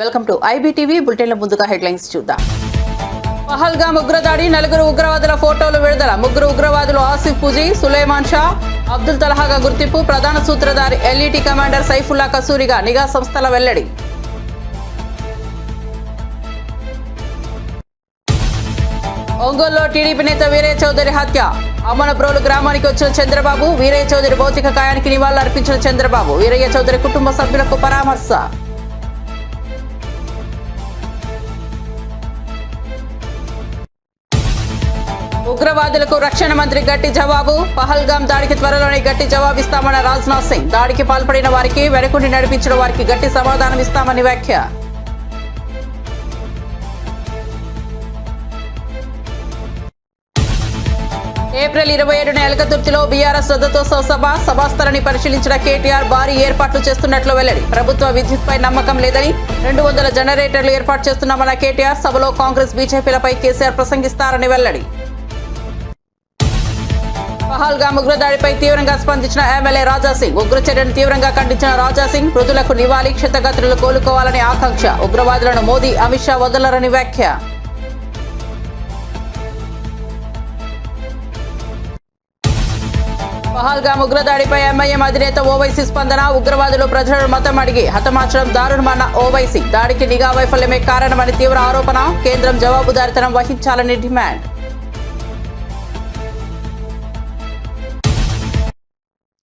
Welcome to IBTV బులెటిన్ల ముందుగా headlines చూద్దాం. పహల్గామ్ ఉగ్రదాడి, 4 ఉగ్రవాదుల ఫోటోలు విడుదల. 3 ఉగ్రవాదులు ఆసిఫ్ పుజీ, సులేమాన్ షా, అబ్దుల్ తలహాగా గుర్తింపు. ప్రధాన సూత్రధారి ఎల్ఈటీ కమాండర్ సైఫుల్లా కసూరిగా నిఘా సంస్థల వెల్లడి. ఒంగోలులో టీడీపీ నేత వీరయ్య చౌదరి హత్య. అమ్మనప్రోలు గ్రామానికి వచ్చిన చంద్రబాబు, వీరయ్య చౌదరి భౌతిక కాయానికి నివాళులు అర్పించిన చంద్రబాబు. వీరయ్య చౌదరి కుటుంబ సభ్యులకు పరామర్శ. ఉగ్రవాదులకు రక్షణ మంత్రి గట్టి జవాబు. పహల్గామ్ దాడికి త్వరలోనే గట్టి జవాబిస్తామన్న రాజ్నాథ్ సింగ్. దాడికి పాల్పడిన వారికి, వెనుకుండి నడిపించిన వారికి గట్టి సమాధానం ఇస్తామని వ్యాఖ్య. ఏప్రిల్ 27న ఎలకతుర్తిలో బీఆర్ఎస్ రథోత్సవ సభాస్థలిని పరిశీలించిన కేటీఆర్ భారీ ఏర్పాట్లు చేస్తున్నట్లు వెల్లడి. ప్రభుత్వ విద్యుత్పై నమ్మకం లేదని 200 జనరేటర్లు ఏర్పాటు చేస్తున్నామన్న కేటీఆర్. సభలో కాంగ్రెస్, బీజేపీలపై కేసీఆర్ ప్రసంగిస్తారని వెల్లడి. పహల్గామ్ ఉగ్రదాడిపై తీవ్రంగా స్పందించిన ఎమ్మెల్యే రాజాసింగ్. ఉగ్ర చర్యను తీవ్రంగా ఖండించిన రాజాసింగ్, మృతులకు నివాళి, క్షతగాత్రులు కోలుకోవాలని ఆకాంక్ష. ఉగ్రవాదులను మోదీ, అమిత్ షా వదలరని వ్యాఖ్య. పహల్గామ్ ఉగ్రదాడిపై ఎంఐఎం అధినేత ఓవైసీ స్పందన. ఉగ్రవాదులు ప్రజలను మతం అడిగి హతమార్చడం దారుణమన్న ఓవైసీ. దాడికి నిఘా వైఫల్యమే కారణమని తీవ్ర ఆరోపణ. కేంద్రం జవాబుదారీతనం వహించాలని డిమాండ్.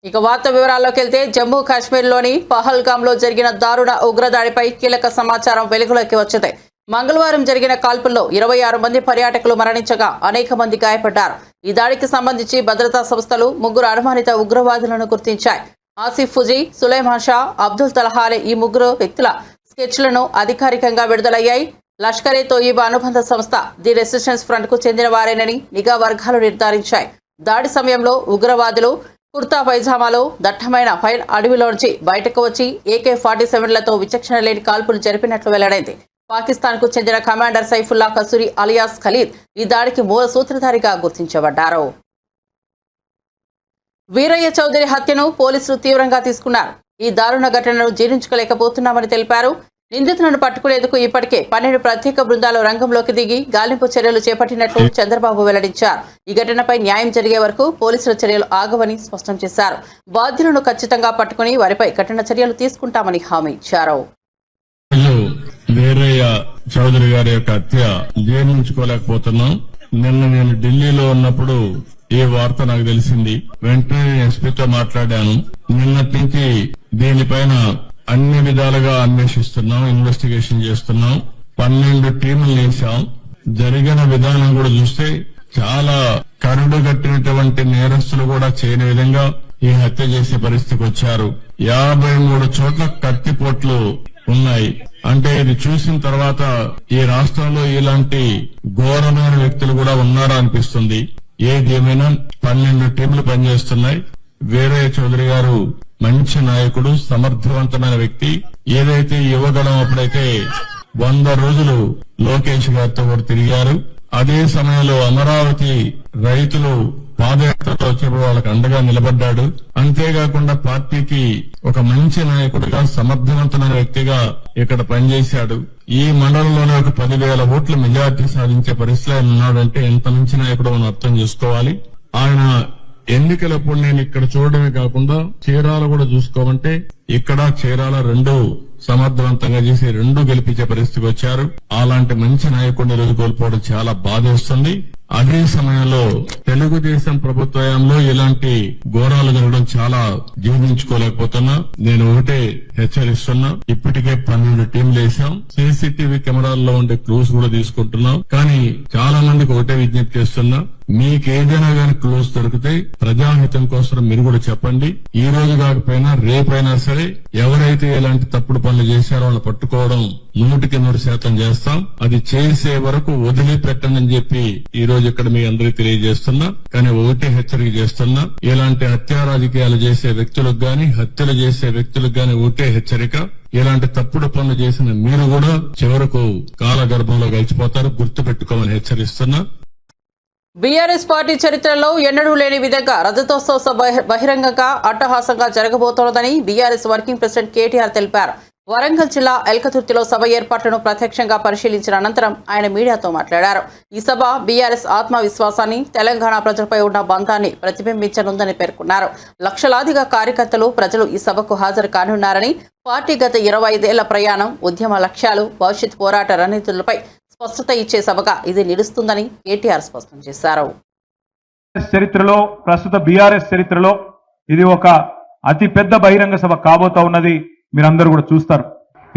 ఇక వార్త వివరాల్లోకి వెళ్తే, జమ్మూ కాశ్మీర్లోని పహల్గామ్లో జరిగిన దారుణ ఉగ్రదాడిపై కీలక సమాచారం వెలుగులోకి వచ్చింది. మంగళవారం జరిగిన కాల్పుల్లో 26 మంది పర్యాటకులు మరణించగా అనేక మంది గాయపడ్డారు. ఈ దాడికి సంబంధించి భద్రతా సంస్థలు 3 అనుమానిత ఉగ్రవాదులను గుర్తించాయి. ఆసిఫ్ ఫుజీ, సులేమాన్ షా, అబ్దుల్ తలహా అనే ఈ 3 వ్యక్తుల స్కెచ్లను అధికారికంగా విడుదలయ్యాయి. లష్కరే తోయిబా అనుబంధ సంస్థ ది రెసిస్టెన్స్ ఫ్రంట్ కు చెందిన వారేనని నిఘా వర్గాలు నిర్ధారించాయి. దాడి సమయంలో ఉగ్రవాదులు కుర్తా పైజామాలో దట్టమైన ఫైర్ అడవిలోంచి బయటకు వచ్చి AK-47లతో విచక్షణ లేని కాల్పులు జరిపినట్లు వెల్లడైంది. పాకిస్తాన్ కు చెందిన commander Saifullah kasuri alias Khalid ఈ దాడికి మూల సూత్రధారిగా గుర్తించబడ్డారు. వీరయ్య చౌదరి హత్యను పోలీసులు తీవ్రంగా తీసుకున్నారు. ఈ దారుణ ఘటనను జీర్ణించుకోలేకపోతున్నామని తెలిపారు. నిందితులను పట్టుకునేందుకు ఇప్పటికే 12 ప్రత్యేక బృందాలు రంగంలోకి దిగి గాలింపు చర్యలు చేపట్టినట్లు చంద్రబాబు వెల్లడించారు. ఈ ఘటనపై న్యాయం జరిగే వరకు పోలీసుల చర్యలు ఆగవని స్పష్టం చేశారు. బాధ్యులను ఖచ్చితంగా పట్టుకుని వారిపై కఠిన చర్యలు తీసుకుంటామని హామీ ఇచ్చారు. వీరయ్య చౌదరి గారి యొక్క హత్య జీర్ణించుకోలేకపోతున్నాం. నిన్న నేను ఢిల్లీలో ఉన్నప్పుడు ఈ వార్త నాకు తెలిసింది. వెంటనే ఎస్పీతో మాట్లాడాను. నిన్నటి నుంచి దీనిపైన అన్ని విధాలుగా అన్వేషిస్తున్నాం, ఇన్వెస్టిగేషన్ చేస్తున్నాం. 12 టీములు వేశాం. జరిగిన విధానం కూడా చూస్తే చాలా కరుడు కట్టినటువంటి నేరస్తులు కూడా చేయని విధంగా ఈ హత్య చేసే పరిస్థితికి వచ్చారు. 53 చోట్ల కత్తిపోట్లు ఉన్నాయి. అంటే ఇది చూసిన తర్వాత ఈ రాష్ట్రంలో ఇలాంటి ఘోరమైన వ్యక్తులు కూడా ఉన్నారా అనిపిస్తుంది. ఏదేమైనా 12 టీంలు పనిచేస్తున్నాయి. వీరయ్య చౌదరి గారు మంచి నాయకుడు, సమర్థవంతమైన వ్యక్తి. ఏదైతే యువగలం అప్పుడైతే 100 రోజులు లోకేష్ గారితో కూడా తిరిగారు. అదే సమయంలో అమరావతి రైతులు పాదయాత్రలో వచ్చేప్పుడు వాళ్ళకి అండగా నిలబడ్డాడు. అంతేకాకుండా పార్టీకి ఒక మంచి నాయకుడిగా, సమర్థవంతమైన వ్యక్తిగా ఇక్కడ పనిచేశాడు. ఈ మండలంలోనే ఒక 10,000 ఓట్ల మెజార్టీ సాధించే పరిస్థితిలో ఉన్నాడంటే ఎంత మంచి నాయకుడు మనం అర్థం చేసుకోవాలి. ఆయన ఎన్నికలప్పుడు నేను ఇక్కడ చూడడమే కాకుండా చీరాల కూడా చూసుకోమంటే ఇక్కడ చీరాల 2 సమర్థవంతంగా చేసి 2 గెలిపించే పరిస్థితికి వచ్చారు. అలాంటి మంచి నాయకుడిని రోజు కోల్పోవడం చాలా బాధేస్తుంది. అదే సమయంలో తెలుగుదేశం ప్రభుత్వంలో ఇలాంటి ఘోరాలు జరగడం చాలా జీర్ణించుకోలేకపోతున్నా. నేను ఒకటే హెచ్చరిస్తున్నా. ఇప్పటికే 12 టీంలు వేసాం. సీసీటీవీ కెమెరాల్లో ఉండే క్లూస్ కూడా తీసుకుంటున్నాం. కానీ చాలా మందికి ఒకటే విజ్ఞప్తి చేస్తున్నా, మీకేదైనా కానీ క్లూస్ దొరికితే ప్రజాహితం కోసం మీరు కూడా చెప్పండి. ఈ రోజు కాకపోయినా రేపైనా సరే ఎవరైతే ఇలాంటి తప్పుడు పనులు చేశారో వాళ్ళని పట్టుకోవడం 100% చేస్తాం. అది చేసే వరకు వదిలిపెట్టనని చెప్పి ఈ రోజు ఇక్కడ మీ అందరికీ తెలియజేస్తున్నా. కానీ ఒకటే హెచ్చరిక చేస్తున్నా, ఇలాంటి హత్యా రాజకీయాలు చేసే వ్యక్తులకు గాని, హత్యలు చేసే వ్యక్తులకు గాని ఒకటే హెచ్చరిక, ఇలాంటి తప్పుడు పనులు చేసిన మీరు కూడా చివరకు కాలగర్భంలో గడిచిపోతారు, గుర్తు పెట్టుకోమని హెచ్చరిస్తున్నా. బీఆర్ఎస్ పార్టీ చరిత్రలో ఎన్నడూ లేని విధంగా రజతోత్సవ సభ బహిరంగంగా అట్టహాసంగా జరగబోతోందని బీఆర్ఎస్ వర్కింగ్ ప్రెసిడెంట్ కేటీఆర్ తెలిపారు. వరంగల్ జిల్లా ఎల్కతుర్తిలో సభ ఏర్పాట్లను ప్రత్యక్షంగా పరిశీలించిన అనంతరం ఆయన మీడియాతో మాట్లాడారు. ఈ సభ బీఆర్ఎస్ ఆత్మవిశ్వాసాన్ని, తెలంగాణ ప్రజలపై ఉన్న బంధాన్ని ప్రతిబింబించనుందని పేర్కొన్నారు. లక్షలాదిగా కార్యకర్తలు, ప్రజలు ఈ సభకు హాజరు కానున్నారని, పార్టీ గత 25 ఏళ్ల ప్రయాణం, ఉద్యమ లక్ష్యాలు, భవిష్యత్ పోరాట రణనీతులపై స్పష్టత ఇచ్చే సభగా ఇది నిలుస్తుందని కేటీఆర్ స్పష్టం చేశారు. చరిత్రలో, ప్రస్తుత బీఆర్ఎస్ చరిత్రలో ఇది ఒక అతి పెద్ద బహిరంగ సభ కాబోతా ఉన్నది. మీరందరూ కూడా చూస్తారు.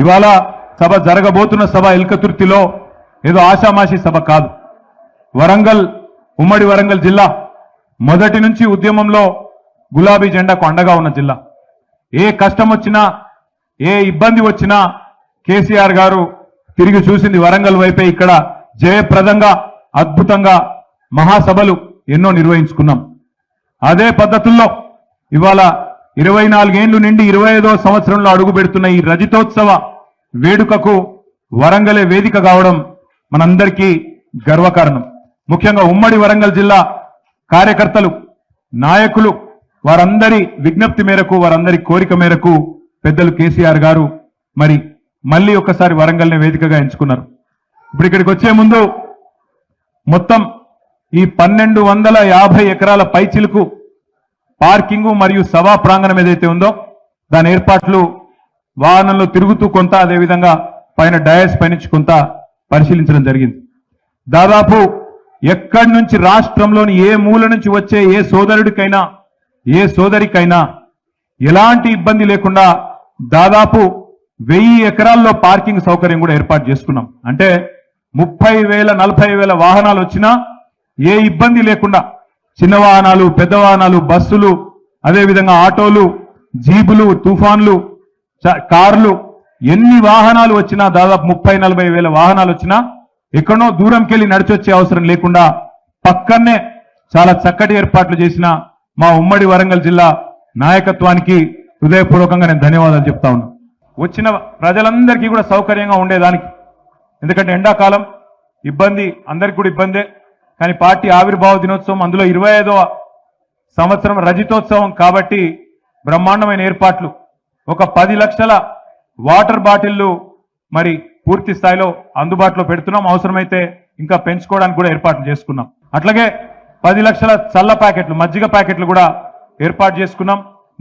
ఇవాళ సభ జరగబోతున్న సభ ఎల్కతుర్తిలో ఏదో ఆషామాషి సభ కాదు. వరంగల్, ఉమ్మడి వరంగల్ జిల్లా మొదటి నుంచి ఉద్యమంలో గులాబీ జెండాకు అండగా ఉన్న జిల్లా. ఏ కష్టం వచ్చినా, ఏ ఇబ్బంది వచ్చినా కేసీఆర్ గారు తిరిగి చూసింది వరంగల్ వైపే. ఇక్కడ జయప్రదంగా, అద్భుతంగా మహాసభలు ఎన్నో నిర్వహించుకున్నాం. అదే పద్ధతుల్లో ఇవాళ 24 ఏళ్లు నిండి 25వ సంవత్సరంలో అడుగు పెడుతున్న ఈ రజతోత్సవ వేడుకకు వరంగలే వేదిక కావడం మనందరికీ గర్వకారణం. ముఖ్యంగా ఉమ్మడి వరంగల్ జిల్లా కార్యకర్తలు, నాయకులు, వారందరి విజ్ఞప్తి మేరకు, వారందరి కోరిక మేరకు పెద్దలు కేసీఆర్ గారు మరి మళ్ళీ ఒక్కసారి వరంగల్నే వేదికగా ఎంచుకున్నారు. ఇప్పుడు ఇక్కడికి వచ్చే ముందు మొత్తం ఈ 1250 ఎకరాల పైచిలుకు పార్కింగ్ మరియు సభా ప్రాంగణం ఏదైతే ఉందో దాని ఏర్పాట్లు వాహనంలో తిరుగుతూ కొంత, అదేవిధంగా పైన డయాస్ పైనుంచి కొంత పరిశీలించడం జరిగింది. దాదాపు ఎక్కడి నుంచి, రాష్ట్రంలోని ఏ మూల నుంచి వచ్చే ఏ సోదరుడికైనా, ఏ సోదరికైనా ఎలాంటి ఇబ్బంది లేకుండా దాదాపు 1000 ఎకరాల్లో పార్కింగ్ సౌకర్యం కూడా ఏర్పాటు చేసుకున్నాం. అంటే 30,000, 40,000 వాహనాలు వచ్చినా ఏ ఇబ్బంది లేకుండా చిన్న వాహనాలు, పెద్ద వాహనాలు, బస్సులు, అదేవిధంగా ఆటోలు, జీబులు, తుఫాన్లు, కార్లు, ఎన్ని వాహనాలు వచ్చినా, దాదాపు 30-40 వేల వాహనాలు వచ్చినా ఎక్కడో దూరంకి వెళ్ళి నడిచొచ్చే అవసరం లేకుండా పక్కనే చాలా చక్కటి ఏర్పాట్లు చేసిన మా ఉమ్మడి వరంగల్ జిల్లా నాయకత్వానికి హృదయపూర్వకంగా నేను ధన్యవాదాలు చెప్తా ఉన్నా. వచ్చిన ప్రజలందరికీ కూడా సౌకర్యంగా ఉండేదానికి. ఎందుకంటే ఎండాకాలం ఇబ్బంది, అందరికీ కూడా ఇబ్బందే. కానీ పార్టీ ఆవిర్భావ దినోత్సవం, అందులో 25వ సంవత్సరం రజతోత్సవం కాబట్టి బ్రహ్మాండమైన ఏర్పాట్లు. ఒక 10 లక్షల వాటర్ బాటిళ్లు మరి పూర్తి స్థాయిలో అందుబాటులో పెడుతున్నాం. అవసరమైతే ఇంకా పెంచుకోవడానికి కూడా ఏర్పాట్లు చేసుకున్నాం. అట్లాగే 10 లక్షల చల్ల ప్యాకెట్లు, మజ్జిగ ప్యాకెట్లు కూడా ఏర్పాటు చేసుకున్నాం.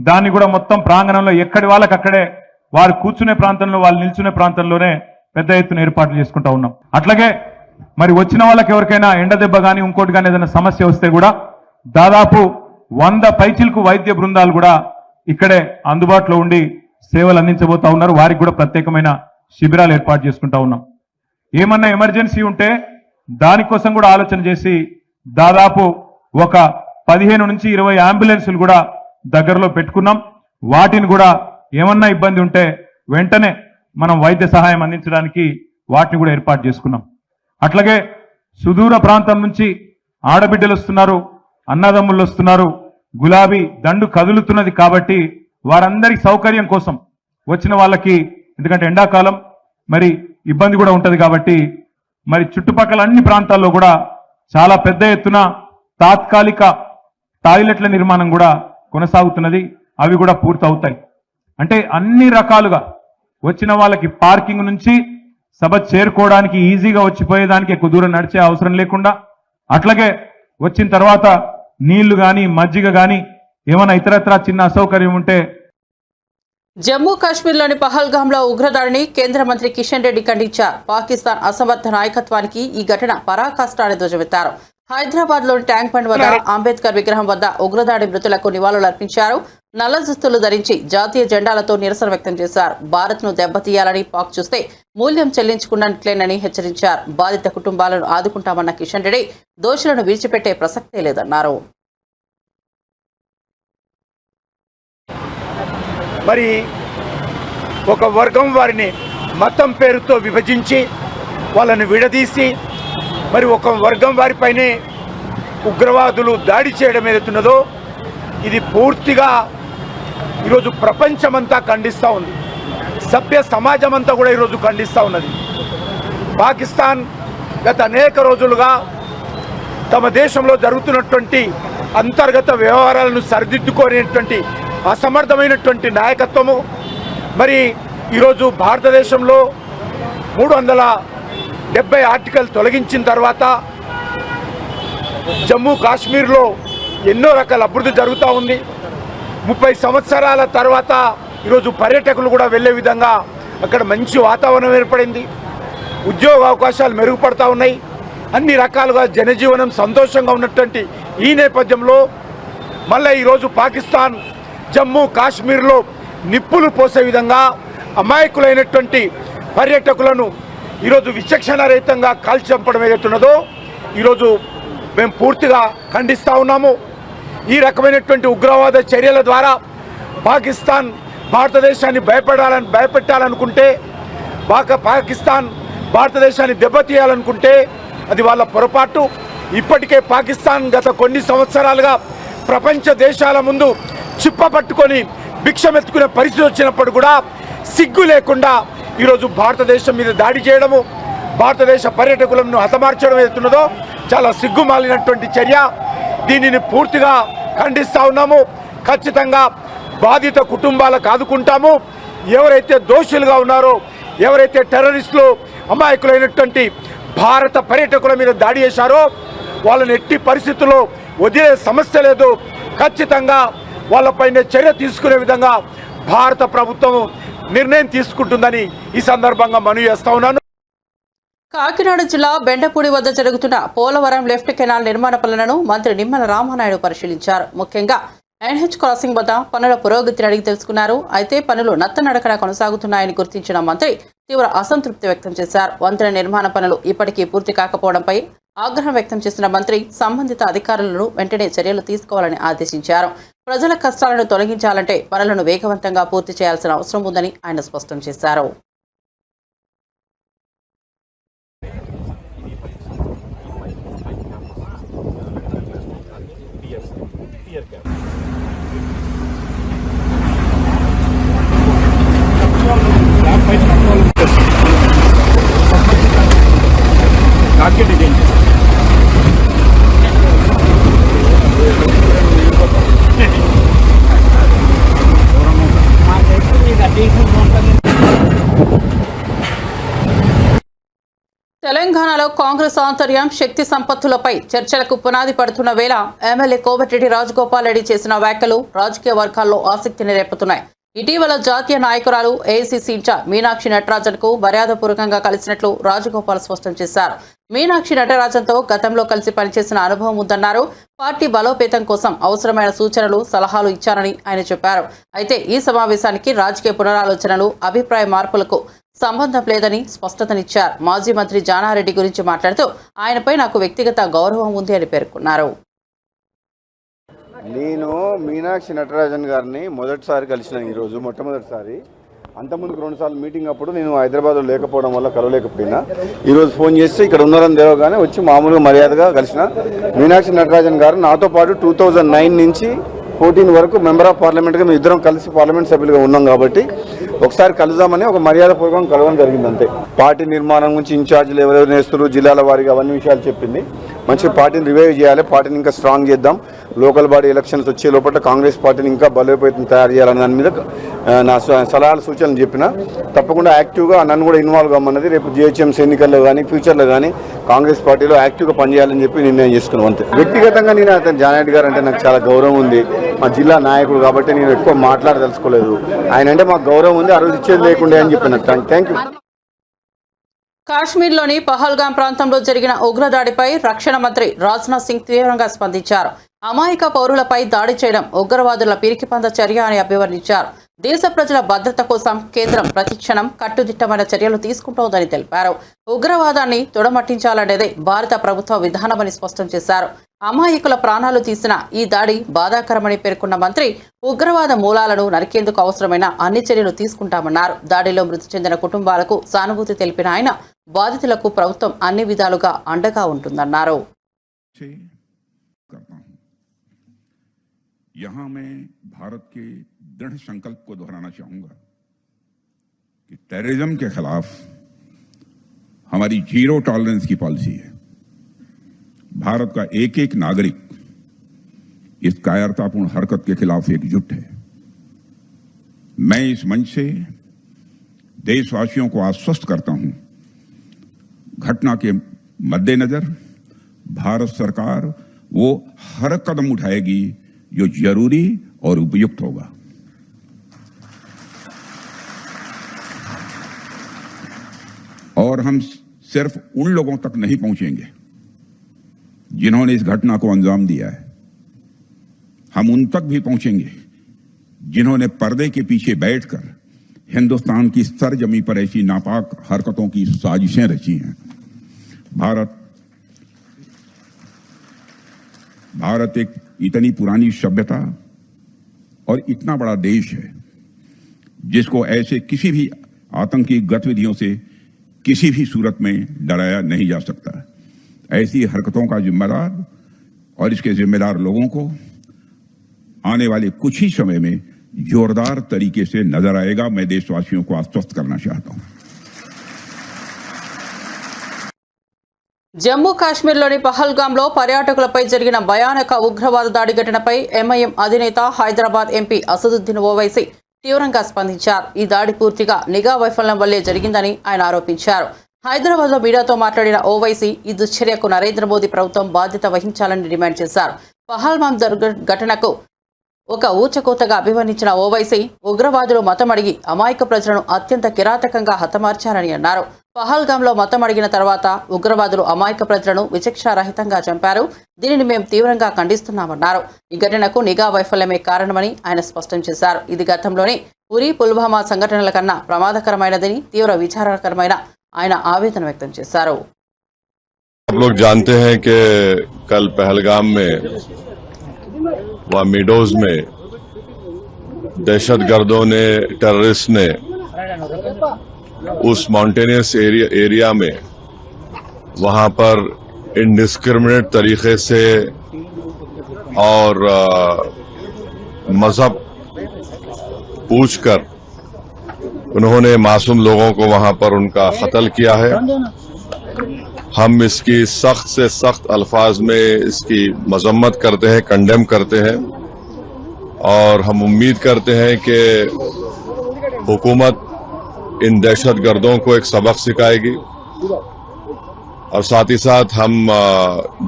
దాన్ని కూడా మొత్తం ప్రాంగణంలో ఎక్కడి వాళ్ళకి అక్కడే, వారు కూర్చునే ప్రాంతంలో, వాళ్ళు నిల్చునే ప్రాంతంలోనే పెద్ద ఎత్తున ఏర్పాట్లు చేసుకుంటా ఉన్నాం. అట్లాగే మరి వచ్చిన వాళ్ళకి ఎవరికైనా ఎండ దెబ్బ కానీ ఇంకోటి కానీ ఏదైనా సమస్య వస్తే కూడా దాదాపు 100 పైచిలకు వైద్య బృందాలు కూడా ఇక్కడే అందుబాటులో ఉండి సేవలు అందించబోతా ఉన్నారు. వారికి కూడా ప్రత్యేకమైన శిబిరాలు ఏర్పాటు చేసుకుంటా ఉన్నాం. ఏమన్నా ఎమర్జెన్సీ ఉంటే దానికోసం కూడా ఆలోచన చేసి దాదాపు ఒక 15 నుంచి 20 అంబులెన్సులు కూడా దగ్గరలో పెట్టుకున్నాం. వాటిని కూడా ఏమన్నా ఇబ్బంది ఉంటే వెంటనే మనం వైద్య సహాయం అందించడానికి వాటిని కూడా ఏర్పాటు చేసుకున్నాం. అట్లాగే సుదూర ప్రాంతం నుంచి ఆడబిడ్డలు వస్తున్నారు, అన్నదమ్ములు వస్తున్నారు, గులాబీ దండు కదులుతున్నది కాబట్టి వారందరి సౌకర్యం కోసం వచ్చిన వాళ్ళకి, ఎందుకంటే ఎండాకాలం మరి ఇబ్బంది కూడా ఉంటది కాబట్టి మరి చుట్టుపక్కల అన్ని ప్రాంతాల్లో కూడా చాలా పెద్ద ఎత్తున తాత్కాలిక టాయిలెట్ల నిర్మాణం కూడా కొనసాగుతున్నది. అవి కూడా పూర్తవుతాయి. అంటే అన్ని రకాలుగా వచ్చిన వాళ్ళకి పార్కింగ్ నుంచి సభ చేరుకోవడానికి ఈజీగా వచ్చిపోయేదానికి ఎక్కువ దూరం నడిచే అవసరం లేకుండా, అట్లాగే వచ్చిన తర్వాత నీళ్లు కానీ, మజ్జిగ కానీ, ఏమైనా ఇతరత్రా చిన్న అసౌకర్యం ఉంటే. జమ్మూ కాశ్మీర్లోని పహల్గామ్లో ఉగ్రదాడిని కేంద్ర మంత్రి కిషన్ రెడ్డి ఖండించారు. పాకిస్తాన్ అసమర్థ నాయకత్వానికి ఈ ఘటన పరాకాష్ఠాన్ని ధ్వజమెత్తారు. హైదరాబాద్లోని ట్యాంక్ బండ్ వద్ద అంబేద్కర్ విగ్రహం వద్ద ఉగ్రదాడి మృతులకు నివాళులర్పించారు. నల్ల దుస్తులు ధరించి జాతీయ జెండాలతో నిరసన వ్యక్తం చేశారు. భారత్ను దెబ్బతీయాలని పాక్ చూస్తే మూల్యం చెల్లించుకున్నట్లేనని హెచ్చరించారు. బాధిత కుటుంబాలను ఆదుకుంటామన్న కిషన్ రెడ్డి దోషులను విడిచిపెట్టే ప్రసక్తే లేదన్నారు. మరి ఒక వర్గం వారిని మతం పేరుతో విభజించి వాళ్ళని విడదీసి మరి ఒక వర్గం వారిపైనే ఉగ్రవాదులు దాడి చేయడం ఏదైతున్నదో ఇది పూర్తిగా ఈరోజు ప్రపంచమంతా ఖండిస్తూ ఉంది. సభ్య సమాజం అంతా కూడా ఈరోజు ఖండిస్తూ ఉన్నది. పాకిస్తాన్ గత అనేక రోజులుగా తమ దేశంలో జరుగుతున్నటువంటి అంతర్గత వ్యవహారాలను సరిదిద్దుకునేటువంటి అసమర్థమైనటువంటి నాయకత్వము, మరి ఈరోజు భారతదేశంలో 370 ఆర్టికల్ తొలగించిన తర్వాత జమ్మూ కాశ్మీర్లో ఎన్నో రకాల అభివృద్ధి జరుగుతూ ఉంది. 30 సంవత్సరాల తర్వాత ఈరోజు పర్యాటకులు కూడా వెళ్ళే విధంగా అక్కడ మంచి వాతావరణం ఏర్పడింది. ఉద్యోగ అవకాశాలు మెరుగుపడతా ఉన్నాయి. అన్ని రకాలుగా జనజీవనం సంతోషంగా ఉన్నటువంటి ఈ నేపథ్యంలో మళ్ళీ ఈరోజు పాకిస్తాన్ జమ్మూ కాశ్మీర్లో నిప్పులు పోసే విధంగా అమాయకులైనటువంటి పర్యాటకులను ఈరోజు విచక్షణారహితంగా కాల్చి చంపడం ఏదైతున్నదో ఈరోజు మేము పూర్తిగా ఖండిస్తూ ఉన్నాము. ఈ రకమైనటువంటి ఉగ్రవాద చర్యల ద్వారా పాకిస్తాన్ భారతదేశాన్ని భయపెట్టాలనుకుంటే, పాకిస్తాన్ భారతదేశాన్ని దెబ్బతీయాలనుకుంటే అది వాళ్ళ పొరపాటు. ఇప్పటికే పాకిస్తాన్ గత కొన్ని సంవత్సరాలుగా ప్రపంచ దేశాల ముందు చిప్ప పట్టుకొని భిక్షమెత్తుకునే పరిస్థితి వచ్చినప్పుడు కూడా సిగ్గు లేకుండా ఈరోజు భారతదేశం మీద దాడి చేయడము, భారతదేశ పర్యాటకులను హతమార్చడం ఏదైతున్నదో చాలా సిగ్గుమాలినటువంటి చర్య. దీనిని పూర్తిగా ఖండిస్తూ ఉన్నాము. ఖచ్చితంగా బాధిత కుటుంబాలకు ఆదుకుంటాము. ఎవరైతే దోషులుగా ఉన్నారో, ఎవరైతే టెర్రరిస్టులు అమాయకులైనటువంటి భారత పర్యాటకుల మీద దాడి చేశారో వాళ్ళని ఎట్టి పరిస్థితుల్లో వదిలే సమస్య లేదు. ఖచ్చితంగా వాళ్ళపైన చర్య తీసుకునే విధంగా భారత ప్రభుత్వం నిర్ణయం తీసుకుంటుందని ఈ సందర్భంగా మనవి చేస్తా ఉన్నాను. కాకినాడ జిల్లా బెండపూడి వద్ద జరుగుతున్న పోలవరం లెఫ్ట్ కెనాల్ నిర్మాణ పనులను మంత్రి నిమ్మల రామానాయుడు పరిశీలించారు. ముఖ్యంగా ఎన్హెచ్ క్రాసింగ్ వద్ద పనుల పురోగతిని అడిగి తెలుసుకున్నారు. అయితే పనులు నత్తనడకన కొనసాగుతున్నాయని గుర్తించిన మంత్రి తీవ్ర అసంతృప్తి వ్యక్తం చేశారు. వంతెన నిర్మాణ పనులు ఇప్పటికీ పూర్తి కాకపోవడంపై ఆగ్రహం వ్యక్తం చేసిన మంత్రి సంబంధిత అధికారులను వెంటనే చర్యలు తీసుకోవాలని ఆదేశించారు. ప్రజల కష్టాలను తొలగించాలంటే పనులను వేగవంతంగా పూర్తి చేయాల్సిన అవసరం ఉందని ఆయన స్పష్టం చేశారు. తెలంగాణలో కాంగ్రెస్ ఆంతర్యం, శక్తి సంపత్తులపై చర్చలకు పునాది పడుతున్న వేళ ఎమ్మెల్యే కోమటిరెడ్డి రాజగోపాల్ రెడ్డి చేసిన వ్యాఖ్యలు రాజకీయ వర్గాల్లో ఆసక్తిని రేపుతున్నాయి. ఇటీవల జాతీయ నాయకురాలు ఏఐసీసీ ఇన్ఛార్జ్ మీనాక్షి నటరాజన్కు మర్యాదపూర్వకంగా కలిసినట్లు రాజగోపాల్ స్పష్టం చేశారు. మీనాక్షి నటరాజన్తో గతంలో కలిసి పనిచేసిన అనుభవం ఉందన్నారు. పార్టీ బలోపేతం కోసం అవసరమైన సూచనలు, సలహాలు ఇచ్చారని ఆయన చెప్పారు. అయితే ఈ సమావేశానికి రాజకీయ పునరాలోచనలు, అభిప్రాయ మార్పులకు సంబంధం లేదని స్పష్టతనిచ్చారు. మాజీ మంత్రి జానారెడ్డి గురించి మాట్లాడుతూ ఆయనపై నాకు వ్యక్తిగత గౌరవం ఉంది అని పేర్కొన్నారు. నేను మీనాక్షి నటరాజన్ గారిని మొదటిసారి కలిసిన ఈరోజు మొట్టమొదటిసారి. అంతకుముందుకు 2 సార్లు మీటింగ్ అప్పుడు నేను హైదరాబాద్లో లేకపోవడం వల్ల కలవలేకపోయినా ఈరోజు ఫోన్ చేస్తే ఇక్కడ ఉన్నారని తెలవగానే వచ్చి మామూలుగా మర్యాదగా కలిసిన. మీనాక్షి నటరాజన్ గారు నాతో పాటు 2009 నుంచి 14 వరకు మెంబర్ ఆఫ్ పార్లమెంట్గా మేము ఇద్దరం కలిసి పార్లమెంట్ సభ్యులుగా ఉన్నాం కాబట్టి ఒకసారి కలుద్దామని ఒక మర్యాదపూర్వకం కలవడం జరిగింది అంతే. పార్టీ నిర్మాణం గురించి ఇన్ఛార్జీలు ఎవరెవరు నేస్తున్నారు, జిల్లాల వారికి అవన్నీ విషయాలు చెప్పింది. మంచి పార్టీని రివైవ్ చేయాలి, పార్టీని ఇంకా స్ట్రాంగ్ చేద్దాం, లోకల్ బాడీ ఎలక్షన్స్ వచ్చే లోపల కాంగ్రెస్ పార్టీని ఇంకా బలోపేతం తయారు చేయాలనే దాని మీద నా సలహాలు సూచనలు చెప్పిన. తప్పకుండా యాక్టివ్గా నన్ను కూడా ఇన్వాల్వ్ కామన్నది. రేపు జిహెచ్ఎంసీ ఎన్నికల్లో కానీ ఫ్యూచర్లో కానీ కాంగ్రెస్ పార్టీలో యాక్టివ్గా పనిచేయాలని చెప్పి నిర్ణయం చేసుకున్నాం అంతే. వ్యక్తిగతంగా నేను అతను జానారెడ్డి గారు అంటే నాకు చాలా గౌరవం ఉంది. మా జిల్లా నాయకుడు కాబట్టి నేను ఎక్కువ మాట్లాడదలుచుకోలేదు. ఆయన అంటే మాకు గౌరవం ఉంది, ఆ రోజు ఇచ్చేది లేకుండా అని చెప్పిన. Thank you. కాశ్మీర్లోని పహల్గాం ప్రాంతంలో జరిగిన ఉగ్రదాడిపై రక్షణ మంత్రి రాజ్నాథ్ సింగ్ తీవ్రంగా స్పందించారు. అమాయక పౌరులపై దాడి చేయడం ఉగ్రవాదుల పిరికిపంద చర్య అని అభివర్ణించారు. దేశ ప్రజల భద్రత కోసం కేంద్రం ప్రతిక్షణం కట్టుదిట్టమైన చర్యలు తీసుకుంటోందని తెలిపారు. ఉగ్రవాదాన్ని తుడమట్టించాలనేదే భారత ప్రభుత్వ విధానమని స్పష్టం చేశారు. అమాయకుల ప్రాణాలు తీసిన ఈ దాడి బాధాకరమని పేర్కొన్న మంత్రి ఉగ్రవాద మూలాలను నరికేందుకు అవసరమైన అన్ని చర్యలు తీసుకుంటామన్నారు. దాడిలో మృతి చెందిన కుటుంబాలకు సానుభూతి తెలిపిన ఆయన బాధితులకు ప్రభుత్వం అన్ని విధాలుగా అండగా ఉంటుందన్నారు. यहाँ मैं भारत के दृढ़ संकल्प को दोहराना चाहूंगा कि टेररिज्म के खिलाफ हमारी जीरो टॉलरेंस की पॉलिसी है. भारत का एक एक नागरिक इस कायरतापूर्ण हरकत के खिलाफ एकजुट है. मैं इस मंच से देशवासियों को आश्वस्त करता हूं, घटना के मद्देनजर भारत सरकार वो हर कदम उठाएगी जो जरूरी और उपयुक्त होगा। और हम सिर्फ उन लोगों तक नहीं पहुंचेंगे जिन्होंने इस घटना को अंजाम दिया है, हम उन तक भी पहुंचेंगे जिन्होंने पर्दे के पीछे बैठकर हिंदुस्तान की सरजमी पर ऐसी नापाक हरकतों की साजिशें रची हैं। भारत एक इतनी पुरानी सभ्यता और इतना बड़ा देश है जिसको ऐसे किसी भी आतंकी गतिविधियों से किसी भी सूरत में डराया नहीं जा सकता। ऐसी हरकतों का जिम्मेदार और इसके जिम्मेदार लोगों को आने वाले कुछ ही समय में जोरदार तरीके से नजर आएगा। मैं देशवासियों को आश्वस्त करना चाहता हूं। జమ్మూ కాశ్మీర్లోని పహల్గాంలో పర్యాటకులపై జరిగిన భయానక ఉగ్రవాద దాడి ఘటనపై ఎంఐఎం అధినేత హైదరాబాద్ ఎంపీ అసదుద్దీన్ ఓవైసీ తీవ్రంగా స్పందించారు. ఈ దాడి పూర్తిగా నిఘా వైఫల్యం వల్లే జరిగిందని ఆయన ఆరోపించారు. హైదరాబాద్లో మీడియాతో మాట్లాడిన ఓవైసీ ఈ దుశ్చర్యకు నరేంద్ర మోదీ ప్రభుత్వం బాధ్యత వహించాలని డిమాండ్ చేశారు. పహల్గాం ఘటనకు ఒక ఊచకోతగా అభివర్ణించిన ఓవైసీ ఉగ్రవాదులు మతం అడిగి అమాయక ప్రజలను అత్యంత కిరాతకంగా హతమార్చారని అన్నారు. పహల్గాంలో మతం అడిగిన తర్వాత ఉగ్రవాదులు అమాయక ప్రజలను విచక్షణారహితంగా చంపారు. దీనిని మేము తీవ్రంగా ఖండిస్తున్నామన్నారు. ఈ ఘటనకు నిఘా వైఫల్యమే కారణమని ఆయన స్పష్టం చేశారు. ఇది గతంలోని ఉరి పుల్వామా సంఘటనల కన్నా ప్రమాదకరమైనదని తీవ్ర విచారకరమైన ఆయన ఆవేదన వ్యక్తం చేశారు. आप लोग जानते हैं कि कल पहलगाम में वहाँ मीडोज में दहशतगर्दों ने टेररिस्ट ने उस माउंटेनियस एरिया में वहाँ पर इंडिस्क्रिमिनेट तरीके से और मजहब पूछकर उन्होंने मासूम लोगों को वहाँ पर उनका कत्ल किया है। हम इसकी सख्त से सख्त अल्फाज में इसकी मजम्मत करते हैं, कंडेम करते हैं और हम उम्मीद करते हैं कि हुकूमत इन दहशतगर्दों को एक सबक सिखाएगी और साथ ही साथ हम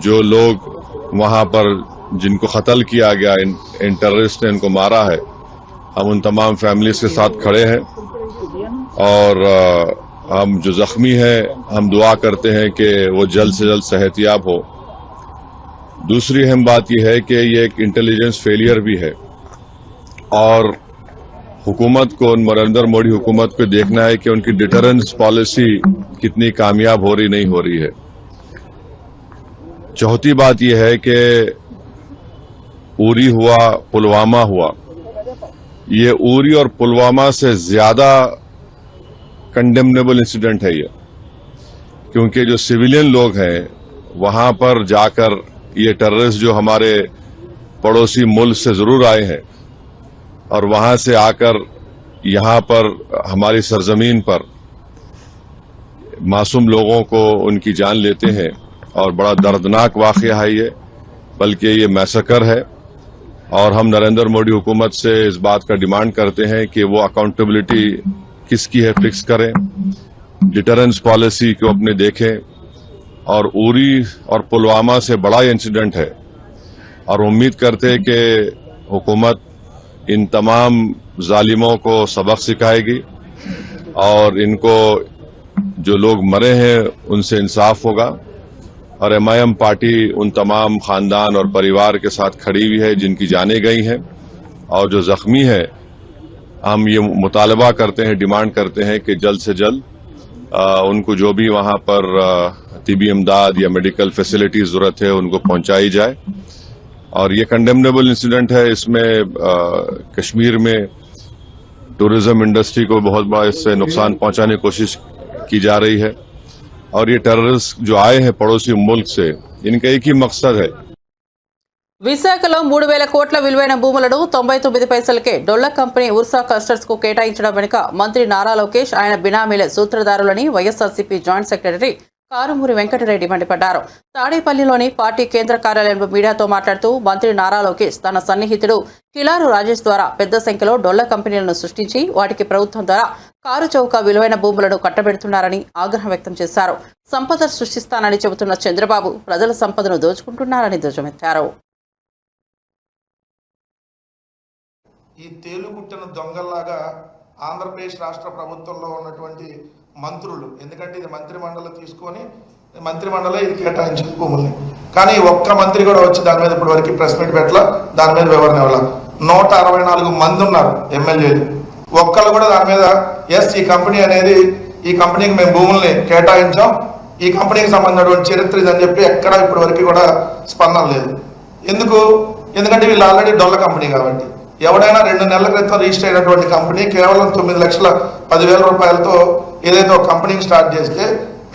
जो लोग वहां पर जिनको कत्ल किया गया, इन टेररिस्ट ने इनको मारा है, हम उन तमाम फैमिलीज के साथ खड़े हैं और हम जो जख्मी हैं हम दुआ करते हैं कि वो जल्द से जल्द सेहतियाब हो। दूसरी अहम बात यह है कि ये एक इंटेलिजेंस फेलियर भी है और हुकूमत को, नरेंद्र मोदी हुकूमत को देखना है कि उनकी डिटरेंस पॉलिसी कितनी कामयाब हो रही नहीं हो रही है। चौथी बात यह है कि उरी हुआ, पुलवामा हुआ, ये उरी और पुलवामा से ज्यादा कंडेमनेबल इंसिडेंट है ये, क्योंकि जो सिविलियन लोग हैं वहां पर जाकर ये टेररिस्ट जो हमारे पड़ोसी मुल्क से जरूर आए हैं और वहां से आकर यहां पर हमारी सरजमीन पर मासूम लोगों को उनकी जान लेते हैं और बड़ा दर्दनाक वाकया है ये, बल्कि ये मैसेकर है और हम नरेंद्र मोदी हुकूमत से इस बात का डिमांड करते हैं कि वो अकाउंटेबिलिटी किसकी है फिक्स करें, डिटरेंस पॉलिसी को अपने देखें और उरी और पुलवामा से बड़ा इंसिडेंट है और उम्मीद करते हैं कि हुकूमत इन तमाम जालिमों को सबक सिखाएगी और इनको जो लोग मरे हैं उनसे इंसाफ होगा और एमआईएम पार्टी उन तमाम खानदान और परिवार के साथ खड़ी हुई है जिनकी जानें गई हैं और जो जख्मी है हम ये मुतालबा करते हैं, डिमांड करते हैं कि जल्द से जल्द उनको जो भी वहां पर तिबी इमदाद या मेडिकल फैसिलिटी जरूरत है उनको पहुंचाई जाए। और ये कंडेमनेबल इंसिडेंट है। इसमें कश्मीर में टूरिज्म इंडस्ट्री को बहुत बड़ा इससे नुकसान पहुंचाने की कोशिश की जा रही है और ये टेररिस्ट जो आए हैं पड़ोसी मुल्क से, इनका एक ही मकसद है। విశాఖలో 3,000 కోట్ల విలువైన భూములను 99 పైసలకే డొల్ల కంపెనీ ఉర్సా క్లస్టర్స్ కు కేటాయించడం వెనుక మంత్రి నారా లోకేష్, ఆయన బినామీల సూత్రధారులని వైఎస్ఆర్సీపీ జాయింట్ సెక్రటరీ కారుమూరి వెంకటరెడ్డి మండిపడ్డారు. తాడేపల్లిలోని పార్టీ కేంద్ర కార్యాలయంలో మీడియాతో మాట్లాడుతూ మంత్రి నారా లోకేష్ తన సన్నిహితుడు కిలారు రాజేష్ ద్వారా పెద్ద సంఖ్యలో డొల్ల కంపెనీలను సృష్టించి వాటికి ప్రభుత్వం ద్వారా కారు చౌక విలువైన భూములను కట్టబెడుతున్నారని ఆగ్రహం వ్యక్తం చేశారు. సంపద సృష్టిస్తానని చెబుతున్న చంద్రబాబు ప్రజల సంపదను దోచుకుంటున్నారని ధ్వజమెత్తారు. ఈ తేలుగుట్టిన దొంగల్లాగా ఆంధ్రప్రదేశ్ రాష్ట్ర ప్రభుత్వంలో ఉన్నటువంటి మంత్రులు, ఎందుకంటే ఇది మంత్రిమండలి తీసుకొని మంత్రిమండలే ఇది కేటాయించిన భూముల్ని, కానీ ఒక్క మంత్రి కూడా వచ్చి దాని మీద ఇప్పటి వరకు ప్రెస్ మీట్ పెట్టాల, దాని మీద వివరణ ఇవ్వాల. 164 మంది ఉన్నారు ఎమ్మెల్యేలు, ఒక్కళ్ళు కూడా దాని మీద ఎస్ ఈ కంపెనీ అనేది ఈ కంపెనీకి మేము భూముల్ని కేటాయించాం, ఈ కంపెనీకి సంబంధించినటువంటి చరిత్ర ఇదని చెప్పి ఎక్కడ ఇప్పటి వరకు కూడా స్పందన లేదు. ఎందుకంటే వీళ్ళు ఆల్రెడీ డొల్ల కంపెనీ కాబట్టి. ఎవడైనా 2 నెలల క్రితం రిజిస్టర్ అయినటువంటి కంపెనీ కేవలం 9,10,000 రూపాయలతో ఏదైతే ఒక కంపెనీని స్టార్ట్ చేస్తే,